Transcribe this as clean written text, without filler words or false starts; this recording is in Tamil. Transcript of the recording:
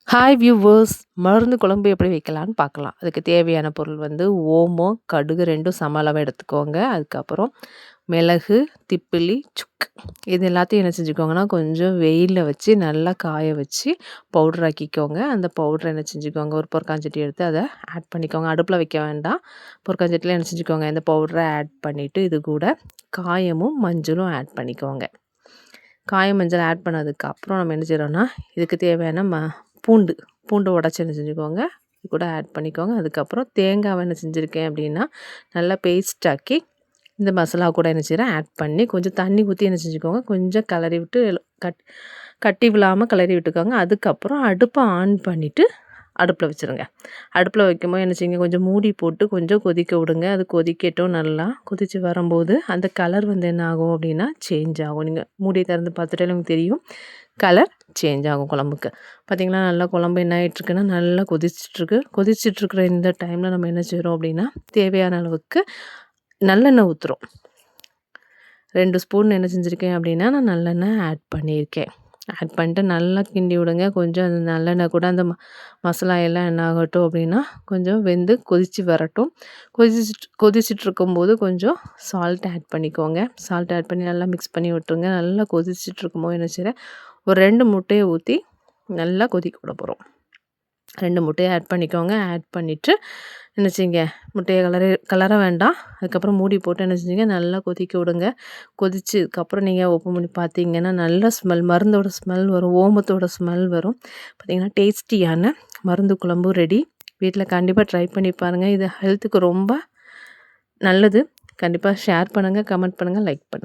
Hi viewers! மருந்து குழம்பு எப்படி வைக்கலான்னு பார்க்கலாம். அதுக்கு தேவையான பொருள் வந்து ஓமம், கடுகு 2ம் சம அளவா எடுத்துக்கோங்க. அதுக்கப்புறம் மிளகு, திப்பிலி, சுக்கு இது எல்லாத்தையும் என்ன செஞ்சுக்கோங்கன்னா, கொஞ்சம் வெயில்ல வச்சு நல்லா காய வச்சு பவுடர் ஆக்கிக்கோங்க. அந்த பவுடர என்ன செஞ்சுக்கோங்க, ஒரு பொற்காஞ்சட்டி எடுத்து அத ஆட் பண்ணிக்கோங்க. அடுப்புல வைக்க வேண்டாம். பொற்காஞ்சட்டில என்ன செஞ்சுக்கோங்க, இந்த பவுடர ஆட் பண்ணிட்டு, இது கூட காயமும், மஞ்சளும் ஆட் பண்ணிக்கோங்க. காயம், மஞ்சள் ஆட் பண்ணதுக்கப்புறம் நம்ம என்ன செய்றோம்னா, இதுக்கு தேவையான பூண்டு உடைச்சு என்ன செஞ்சுக்கோங்க, இது கூட ஆட் பண்ணிக்கோங்க. அதுக்கப்புறம் தேங்காவ என்ன செஞ்சுருக்கேன் அப்படின்னா, நல்லா பேஸ்ட் ஆக்கி இந்த மசாலா கூட என்ன செய்றேன் ஆட் பண்ணி கொஞ்சம் தண்ணி ஊற்றி என்ன செஞ்சுக்கோங்க, கொஞ்சம் கிளறி விட்டு கட்டி விழாமல் கிளறி விட்டுக்கோங்க. அதுக்கப்புறம் அடுப்பை ஆன் பண்ணிவிட்டு அடுப்பில் வச்சுருங்க. அடுப்பில் வைக்கும்போது என்ன செய்யுங்க, கொஞ்சம் மூடி போட்டு கொஞ்சம் கொதிக்க விடுங்க. அது கொதிக்கட்டும். நல்லா கொதித்து வரும்போது அந்த கலர் வந்து என்ன ஆகும் அப்படின்னா சேஞ்ச் ஆகும். நீங்கள் மூடியை திறந்து பார்த்துட்டே நமக்கு தெரியும், கலர் சேஞ்ச் ஆகும் குழம்புக்கு. பார்த்திங்களா, நல்லா குழம்பு என்ன ஆகிட்டுருக்குன்னா நல்லா கொதிச்சிட்ருக்கு. கொதிச்சிட்ருக்கிற இந்த டைமில் நம்ம என்ன செய்கிறோம் அப்படின்னா, தேவையான அளவுக்கு நல்லெண்ணெய் ஊற்றுறோம். 2 ஸ்பூன் என்ன செஞ்சுருக்கேன் அப்படின்னா, நான் நல்லெண்ணெய் ஆட் பண்ணியிருக்கேன். ஆட் பண்ணிட்டு நல்லா கிண்டி விடுங்க. கொஞ்சம் அந்த நல்லெண்ணெய் கூட அந்த மசாலா எல்லாம் என்ன ஆகட்டும் அப்படின்னா, கொஞ்சம் வெந்து கொதித்து வரட்டும். கொதிச்சிட்ருக்கும்போது கொஞ்சம் சால்ட் ஆட் பண்ணிக்கோங்க. சால்ட் ஆட் பண்ணி நல்லா மிக்ஸ் பண்ணி விட்டுருங்க. நல்லா கொதிச்சிட்ருக்கும்போது என்ன செய்கிறேன், ஒரு 2 முட்டையை ஊற்றி நல்லா கொதிக்க விட போகிறோம். 2 முட்டையை ஆட் பண்ணிக்கோங்க. ஆட் பண்ணிவிட்டு என்ன செய்யுங்க, முட்டையை கலர வேண்டாம். அதுக்கப்புறம் மூடி போட்டு என்ன செஞ்சீங்க, நல்லா கொதிக்க விடுங்க. கொதிச்சதுக்கப்புறம் நீங்கள் ஓப்பன் பண்ணி பார்த்தீங்கன்னா, நல்ல ஸ்மெல், மருந்தோட ஸ்மெல் வரும், ஓமத்தோட ஸ்மெல் வரும். பார்த்திங்கன்னா டேஸ்டியான மருந்து குழம்பு ரெடி. வீட்டில் கண்டிப்பாக ட்ரை பண்ணி பாருங்கள். இது ஹெல்த்துக்கு ரொம்ப நல்லது. கண்டிப்பாக ஷேர் பண்ணுங்கள், கமெண்ட் பண்ணுங்கள், லைக் பண்ணுங்கள்.